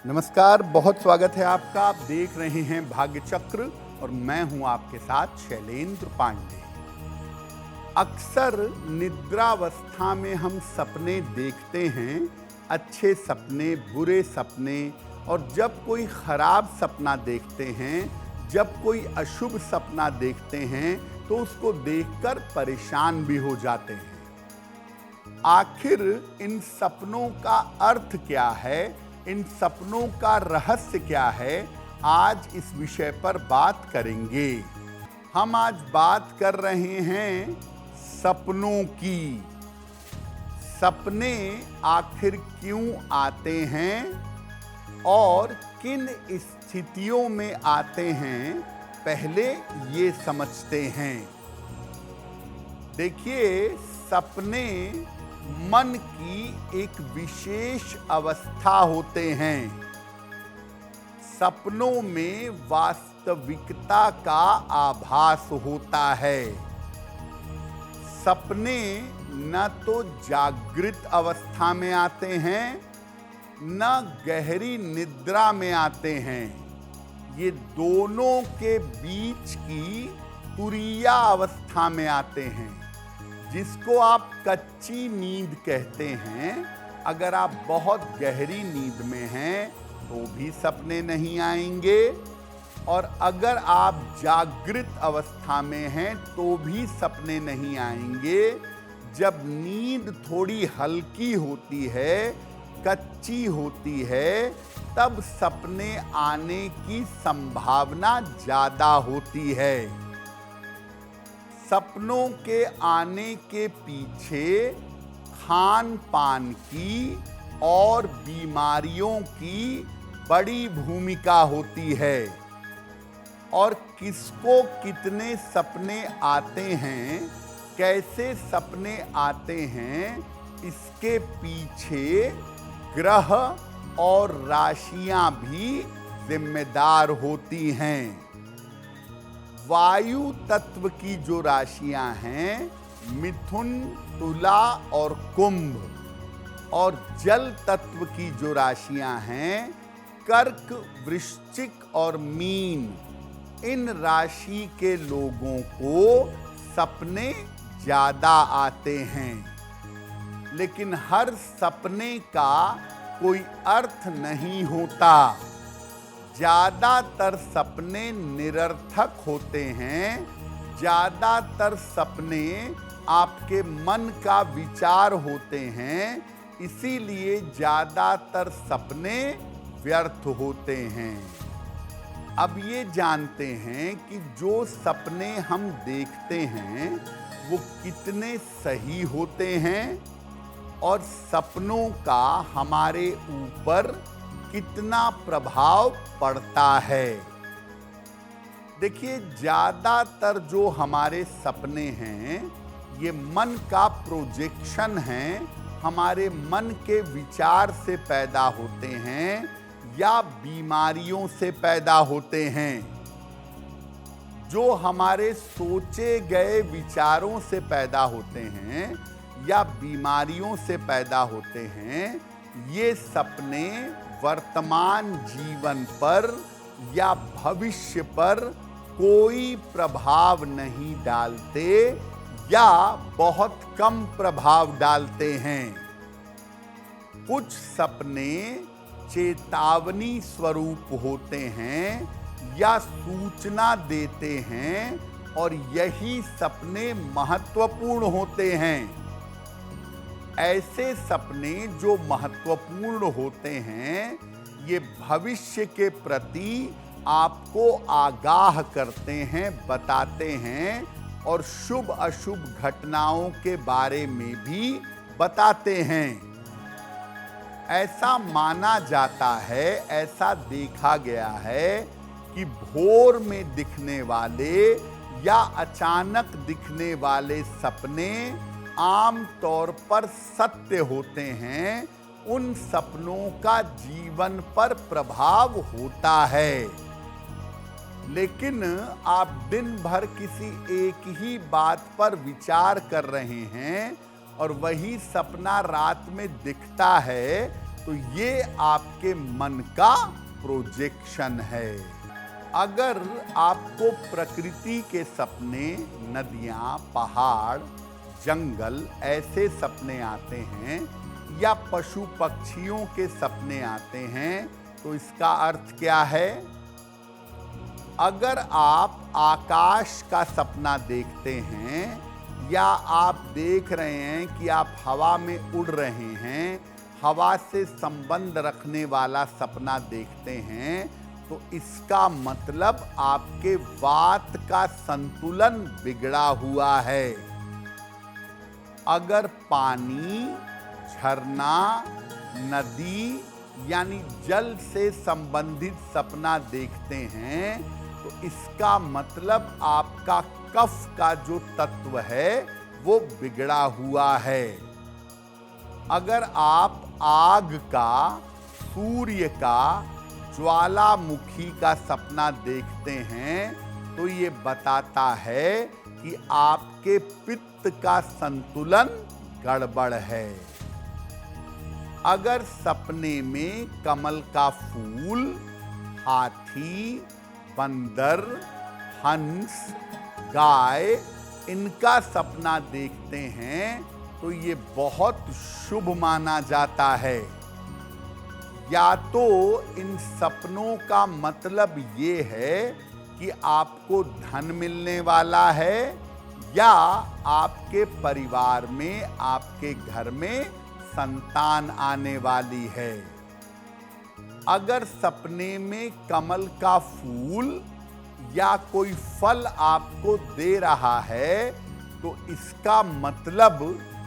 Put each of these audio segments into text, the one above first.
नमस्कार, बहुत स्वागत है आपका। आप देख रहे हैं भाग्य चक्र और मैं हूं आपके साथ शैलेंद्र पांडे। अक्सर निद्रावस्था में हम सपने देखते हैं, अच्छे सपने, बुरे सपने, और जब कोई खराब सपना देखते हैं, जब कोई अशुभ सपना देखते हैं तो उसको देखकर परेशान भी हो जाते हैं। आखिर इन सपनों का अर्थ क्या है, इन सपनों का रहस्य क्या है, आज इस विषय पर बात करेंगे। हम आज बात कर रहे हैं सपनों की। सपने आखिर क्यों आते हैं और किन स्थितियों में आते हैं, पहले ये समझते हैं। देखिए, सपने मन की एक विशेष अवस्था होते हैं। सपनों में वास्तविकता का आभास होता है। सपने न तो जागृत अवस्था में आते हैं, न गहरी निद्रा में आते हैं। ये दोनों के बीच की तुरीया अवस्था में आते हैं, जिसको आप कच्ची नींद कहते हैं। अगर आप बहुत गहरी नींद में हैं तो भी सपने नहीं आएंगे, और अगर आप जागृत अवस्था में हैं तो भी सपने नहीं आएंगे। जब नींद थोड़ी हल्की होती है, कच्ची होती है, तब सपने आने की संभावना ज़्यादा होती है। सपनों के आने के पीछे खान पान की और बीमारियों की बड़ी भूमिका होती है, और किसको कितने सपने आते हैं, कैसे सपने आते हैं, इसके पीछे ग्रह और राशियां भी जिम्मेदार होती हैं। वायु तत्व की जो राशियां हैं, मिथुन, तुला और कुंभ, और जल तत्व की जो राशियां हैं, कर्क, वृश्चिक और मीन, इन राशि के लोगों को सपने ज्यादा आते हैं। लेकिन हर सपने का कोई अर्थ नहीं होता। ज्यादातर सपने निरर्थक होते हैं। ज्यादातर सपने आपके मन का विचार होते हैं, इसीलिए ज्यादातर सपने व्यर्थ होते हैं। अब ये जानते हैं कि जो सपने हम देखते हैं वो कितने सही होते हैं, और सपनों का हमारे ऊपर कितना प्रभाव पड़ता है। देखिए, ज्यादातर जो हमारे सपने हैं, ये मन का प्रोजेक्शन है। हमारे मन के विचार से पैदा होते हैं या बीमारियों से पैदा होते हैं। जो हमारे सोचे गए विचारों से पैदा होते हैं या बीमारियों से पैदा होते हैं, ये सपने वर्तमान जीवन पर या भविष्य पर कोई प्रभाव नहीं डालते या बहुत कम प्रभाव डालते हैं। कुछ सपने चेतावनी स्वरूप होते हैं या सूचना देते हैं, और यही सपने महत्वपूर्ण होते हैं। ऐसे सपने जो महत्वपूर्ण होते हैं, ये भविष्य के प्रति आपको आगाह करते हैं, बताते हैं, और शुभ अशुभ घटनाओं के बारे में भी बताते हैं। ऐसा माना जाता है, ऐसा देखा गया है कि भोर में दिखने वाले या अचानक दिखने वाले सपने आम तौर पर सत्य होते हैं। उन सपनों का जीवन पर प्रभाव होता है। लेकिन आप दिन भर किसी एक ही बात पर विचार कर रहे हैं और वही सपना रात में दिखता है, तो ये आपके मन का प्रोजेक्शन है। अगर आपको प्रकृति के सपने, नदियां, पहाड़, जंगल ऐसे सपने आते हैं या पशु पक्षियों के सपने आते हैं तो इसका अर्थ क्या है? अगर आप आकाश का सपना देखते हैं या आप देख रहे हैं कि आप हवा में उड़ रहे हैं, हवा से संबंध रखने वाला सपना देखते हैं, तो इसका मतलब आपके वात का संतुलन बिगड़ा हुआ है। अगर पानी, झरना, नदी यानी जल से संबंधित सपना देखते हैं तो इसका मतलब आपका कफ का जो तत्व है वो बिगड़ा हुआ है। अगर आप आग का, सूर्य का, ज्वालामुखी का सपना देखते हैं तो ये बताता है कि आपके पित्त का संतुलन गड़बड़ है। अगर सपने में कमल का फूल, हाथी, बंदर, हंस, गाय इनका सपना देखते हैं तो ये बहुत शुभ माना जाता है। या तो इन सपनों का मतलब ये है कि आपको धन मिलने वाला है या आपके परिवार में, आपके घर में संतान आने वाली है। अगर सपने में कमल का फूल या कोई फल आपको दे रहा है तो इसका मतलब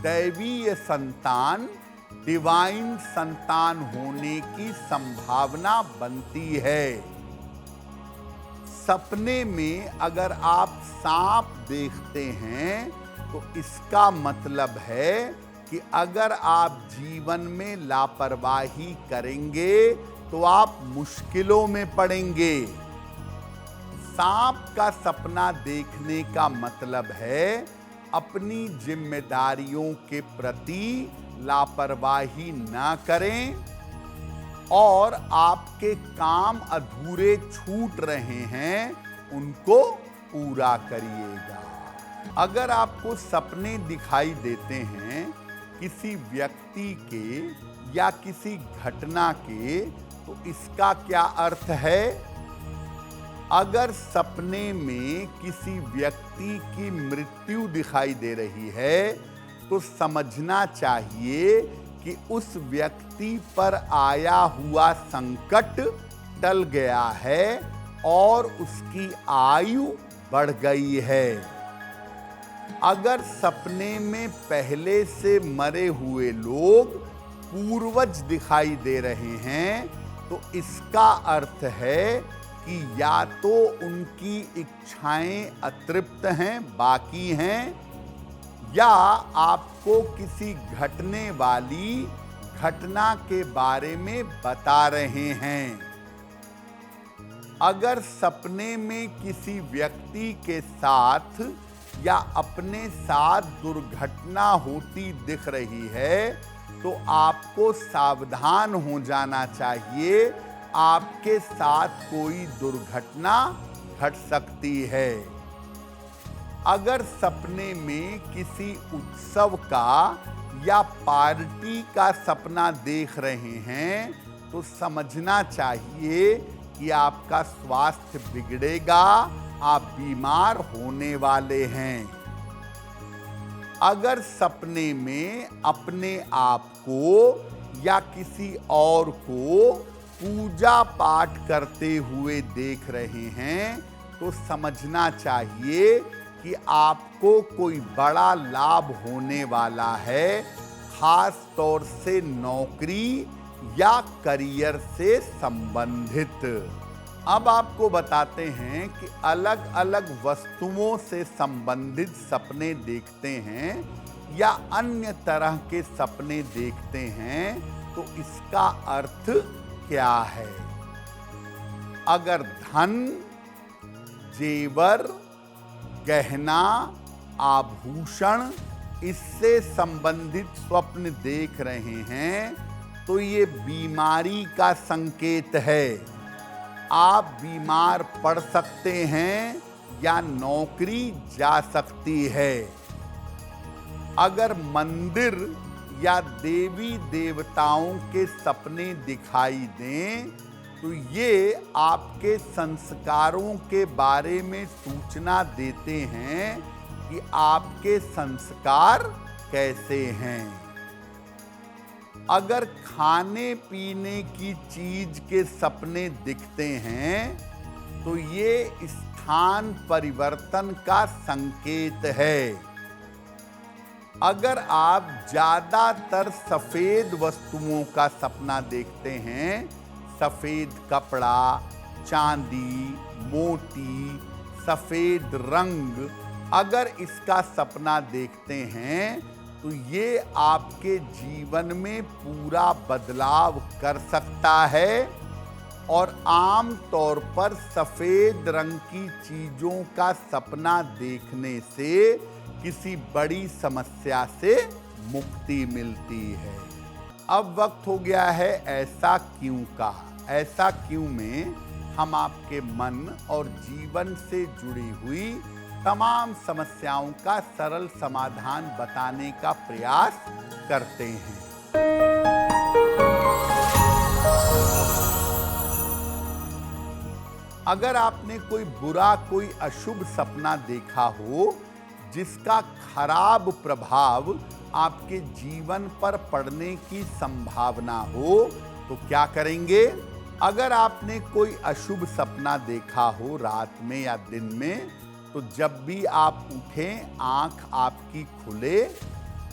दैवीय संतान, डिवाइन संतान होने की संभावना बनती है। सपने में अगर आप सांप देखते हैं तो इसका मतलब है कि अगर आप जीवन में लापरवाही करेंगे तो आप मुश्किलों में पड़ेंगे। सांप का सपना देखने का मतलब है अपनी जिम्मेदारियों के प्रति लापरवाही ना करें और आपके काम अधूरे छूट रहे हैं उनको पूरा करिएगा। अगर आपको सपने दिखाई देते हैं किसी व्यक्ति के या किसी घटना के तो इसका क्या अर्थ है? अगर सपने में किसी व्यक्ति की मृत्यु दिखाई दे रही है तो समझना चाहिए कि उस व्यक्ति पर आया हुआ संकट टल गया है और उसकी आयु बढ़ गई है। अगर सपने में पहले से मरे हुए लोग पूर्वज दिखाई दे रहे हैं तो इसका अर्थ है कि या तो उनकी इच्छाएं अतृप्त हैं, बाकी हैं, या आपको किसी घटने वाली घटना के बारे में बता रहे हैं। अगर सपने में किसी व्यक्ति के साथ या अपने साथ दुर्घटना होती दिख रही है तो आपको सावधान हो जाना चाहिए, आपके साथ कोई दुर्घटना घट सकती है। अगर सपने में किसी उत्सव का या पार्टी का सपना देख रहे हैं तो समझना चाहिए कि आपका स्वास्थ्य बिगड़ेगा, आप बीमार होने वाले हैं। अगर सपने में अपने आप को या किसी और को पूजा पाठ करते हुए देख रहे हैं तो समझना चाहिए कि आपको कोई बड़ा लाभ होने वाला है, खास तौर से नौकरी या करियर से संबंधित। अब आपको बताते हैं कि अलग अलग वस्तुओं से संबंधित सपने देखते हैं या अन्य तरह के सपने देखते हैं तो इसका अर्थ क्या है। अगर धन, जेवर, गहना, आभूषण इससे संबंधित स्वप्न देख रहे हैं तो ये बीमारी का संकेत है। आप बीमार पड़ सकते हैं या नौकरी जा सकती है। अगर मंदिर या देवी देवताओं के सपने दिखाई दें तो ये आपके संस्कारों के बारे में सूचना देते हैं कि आपके संस्कार कैसे हैं। अगर खाने पीने की चीज के सपने दिखते हैं तो ये स्थान परिवर्तन का संकेत है। अगर आप ज्यादातर सफेद वस्तुओं का सपना देखते हैं, सफेद कपड़ा, चांदी, मोती, सफेद रंग, अगर इसका सपना देखते हैं तो ये आपके जीवन में पूरा बदलाव कर सकता है। और आम तौर पर सफेद रंग की चीजों का सपना देखने से किसी बड़ी समस्या से मुक्ति मिलती है। अब वक्त हो गया है ऐसा क्यों का। ऐसा क्यों में हम आपके मन और जीवन से जुड़ी हुई तमाम समस्याओं का सरल समाधान बताने का प्रयास करते हैं। अगर आपने कोई बुरा, कोई अशुभ सपना देखा हो जिसका खराब प्रभाव आपके जीवन पर पड़ने की संभावना हो तो क्या करेंगे? अगर आपने कोई अशुभ सपना देखा हो रात में या दिन में, तो जब भी आप उठें, आंख आपकी खुले,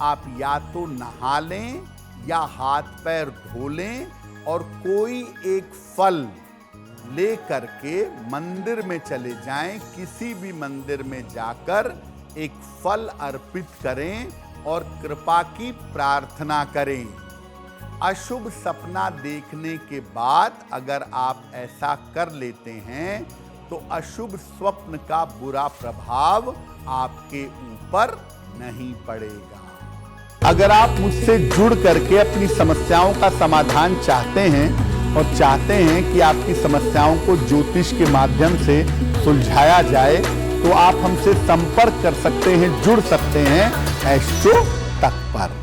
आप या तो नहा लें या हाथ पैर धो लें और कोई एक फल ले करके मंदिर में चले जाएं। किसी भी मंदिर में जाकर एक फल अर्पित करें और कृपा की प्रार्थना करें। अशुभ सपना देखने के बाद अगर आप ऐसा कर लेते हैं तो अशुभ स्वप्न का बुरा प्रभाव आपके ऊपर नहीं पड़ेगा। अगर आप मुझसे जुड़ करके अपनी समस्याओं का समाधान चाहते हैं और चाहते हैं कि आपकी समस्याओं को ज्योतिष के माध्यम से सुलझाया जाए तो आप हमसे संपर्क कर सकते हैं, जुड़ सकते हैं एस्ट्रो तक पर।